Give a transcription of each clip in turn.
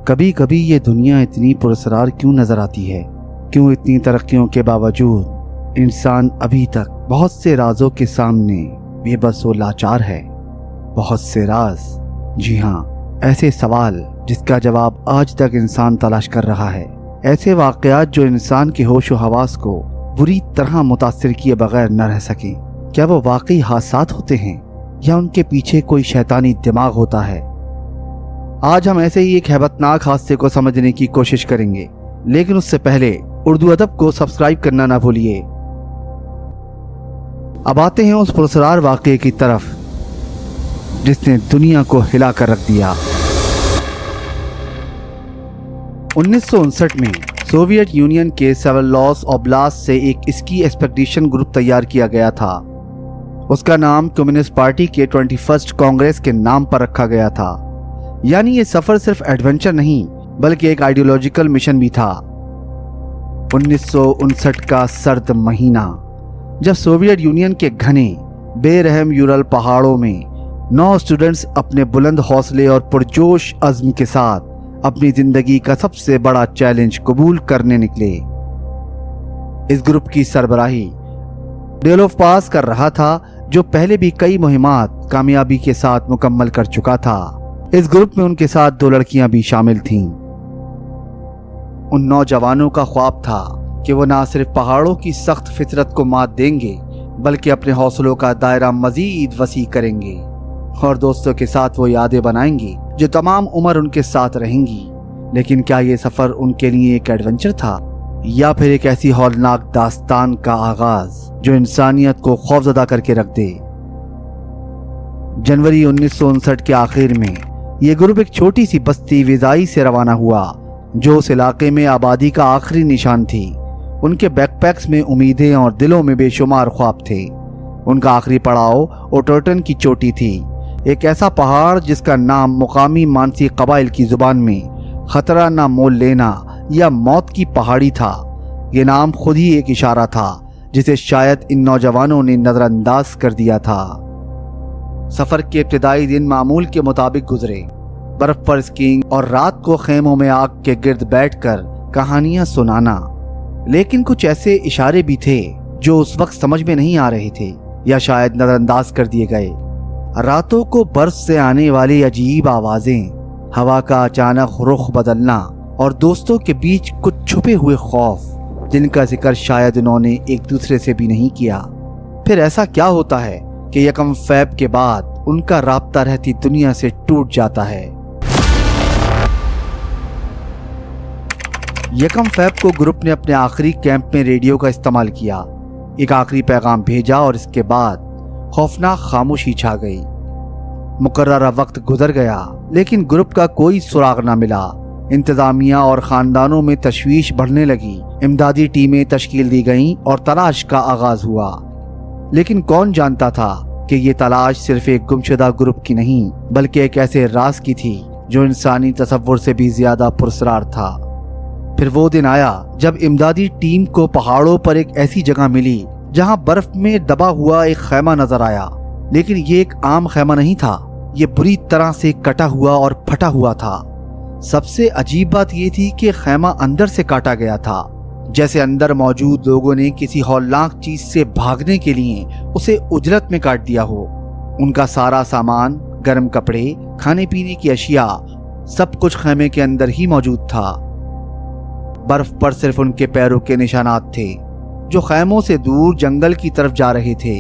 کبھی کبھی یہ دنیا اتنی پراسرار کیوں نظر آتی ہے؟ کیوں اتنی ترقیوں کے باوجود انسان ابھی تک بہت سے رازوں کے سامنے بے بس و لاچار ہے؟ بہت سے راز، جی ہاں، ایسے سوال جس کا جواب آج تک انسان تلاش کر رہا ہے، ایسے واقعات جو انسان کے ہوش و حواس کو بری طرح متاثر کیے بغیر نہ رہ سکیں۔ کیا وہ واقعی حادثات ہوتے ہیں یا ان کے پیچھے کوئی شیطانی دماغ ہوتا ہے؟ آج ہم ایسے ہی ایک ہیبتناک حادثے کو سمجھنے کی کوشش کریں گے، لیکن اس سے پہلے اردو ادب کو سبسکرائب کرنا نہ بھولیے۔ اب آتے ہیں اس پراسرار واقعے کی طرف جس نے دنیا کو ہلا کر رکھ دیا۔ 1959 میں سوویت یونین کے سیورلوس اوبلاست سے ایک اسکی ایکسپیڈیشن گروپ تیار کیا گیا تھا۔ اس کا نام کمیونسٹ پارٹی کے 21 کانگریس کے نام پر رکھا گیا تھا۔ یعنی یہ سفر صرف ایڈونچر نہیں بلکہ ایک آئیڈیولوجیکل مشن بھی تھا۔ 1959 کا سرد مہینہ، جب سوویت یونین کے گھنے بے رحم یورل پہاڑوں میں 9 اسٹوڈنٹس اپنے بلند حوصلے اور پرجوش عزم کے ساتھ اپنی زندگی کا سب سے بڑا چیلنج قبول کرنے نکلے۔ اس گروپ کی سربراہی ڈیلوف پاس کر رہا تھا، جو پہلے بھی کئی مہمات کامیابی کے ساتھ مکمل کر چکا تھا۔ اس گروپ میں ان کے ساتھ 2 لڑکیاں بھی شامل تھیں۔ ان نوجوانوں کا خواب تھا کہ وہ نہ صرف پہاڑوں کی سخت فطرت کو مات دیں گے بلکہ اپنے حوصلوں کا دائرہ مزید وسیع کریں گے، اور دوستوں کے ساتھ وہ یادیں بنائیں گے جو تمام عمر ان کے ساتھ رہیں گی۔ لیکن کیا یہ سفر ان کے لیے ایک ایڈونچر تھا یا پھر ایک ایسی ہولناک داستان کا آغاز جو انسانیت کو خوفزدہ کر کے رکھ دے؟ جنوری 1959 کے آخر میں یہ گروپ ایک چھوٹی سی بستی ویزائی سے روانہ ہوا جو اس علاقے میں آبادی کا آخری نشان تھی۔ ان کے بیک پیکس میں امیدیں اور دلوں میں بے شمار خواب تھے۔ ان کا آخری پڑاؤ اوٹرٹن کی چوٹی تھی، ایک ایسا پہاڑ جس کا نام مقامی مانسی قبائل کی زبان میں خطرہ نہ مول لینا یا موت کی پہاڑی تھا۔ یہ نام خود ہی ایک اشارہ تھا جسے شاید ان نوجوانوں نے نظر انداز کر دیا تھا۔ سفر کے ابتدائی دن معمول کے مطابق گزرے، برف پر اسکیئنگ اور رات کو خیموں میں آگ کے گرد بیٹھ کر کہانیاں سنانا۔ لیکن کچھ ایسے اشارے بھی تھے جو اس وقت سمجھ میں نہیں آ رہے تھے یا شاید نظر انداز کر دیے گئے۔ راتوں کو برف سے آنے والی عجیب آوازیں، ہوا کا اچانک رخ بدلنا اور دوستوں کے بیچ کچھ چھپے ہوئے خوف جن کا ذکر شاید انہوں نے ایک دوسرے سے بھی نہیں کیا۔ پھر ایسا کیا ہوتا ہے کہ 1 فیب کے بعد ان کا رابطہ رہتی دنیا سے ٹوٹ جاتا ہے؟ 1 فیب کو گروپ نے اپنے آخری کیمپ میں ریڈیو کا استعمال کیا، ایک آخری پیغام بھیجا اور اس کے بعد خوفناک خاموشی چھا گئی۔ مقررہ وقت گزر گیا لیکن گروپ کا کوئی سراغ نہ ملا۔ انتظامیہ اور خاندانوں میں تشویش بڑھنے لگی، امدادی ٹیمیں تشکیل دی گئیں اور تلاش کا آغاز ہوا۔ لیکن کون جانتا تھا کہ یہ تلاش صرف ایک گمشدہ گروپ کی نہیں بلکہ ایک ایسے راز کی تھی جو انسانی تصور سے بھی زیادہ پراسرار تھا۔ پھر وہ دن آیا جب امدادی ٹیم کو پہاڑوں پر ایک ایسی جگہ ملی جہاں برف میں دبا ہوا ایک خیمہ نظر آیا۔ لیکن یہ ایک عام خیمہ نہیں تھا، یہ بری طرح سے کٹا ہوا اور پھٹا ہوا تھا۔ سب سے عجیب بات یہ تھی کہ خیمہ اندر سے کاٹا گیا تھا، جیسے اندر موجود لوگوں نے کسی ہولناک چیز سے بھاگنے کے لیے اسے اجرت میں کاٹ دیا ہو۔ ان کا سارا سامان، گرم کپڑے، کھانے پینے کی اشیاء، سب کچھ خیمے کے اندر ہی موجود تھا۔ برف پر صرف ان کے پیروں کے نشانات تھے جو خیموں سے دور جنگل کی طرف جا رہے تھے،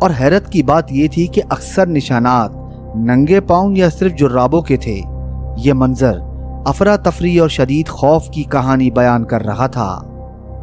اور حیرت کی بات یہ تھی کہ اکثر نشانات ننگے پاؤں یا صرف جرابوں کے تھے۔ یہ منظر افراتفری اور شدید خوف کی کہانی بیان کر رہا تھا۔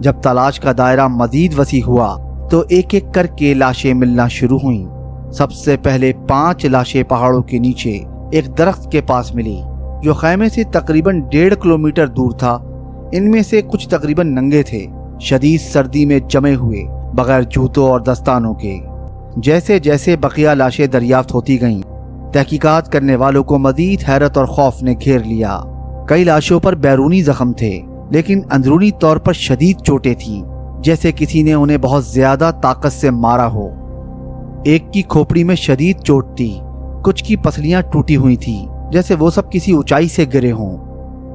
جب تلاش کا دائرہ مزید وسیع ہوا تو ایک ایک کر کے لاشیں ملنا شروع ہوئیں۔ سب سے پہلے 5 لاشیں پہاڑوں کے نیچے ایک درخت کے پاس ملی جو خیمے سے تقریباً 1.5 کلومیٹر دور تھا۔ ان میں سے کچھ تقریباً ننگے تھے، شدید سردی میں جمے ہوئے، بغیر جوتوں اور دستانوں کے۔ جیسے جیسے بقیہ لاشیں دریافت ہوتی گئیں، تحقیقات کرنے والوں کو مزید حیرت اور خوف نے گھیر لیا۔ کئی لاشوں پر بیرونی زخم تھے لیکن اندرونی طور پر شدید چوٹیں تھیں، جیسے کسی نے انہیں بہت زیادہ طاقت سے مارا ہو۔ ایک کی کھوپڑی میں شدید چوٹ تھی، کچھ کی پسلیاں ٹوٹی ہوئی تھیں جیسے وہ سب کسی اونچائی سے گرے ہوں۔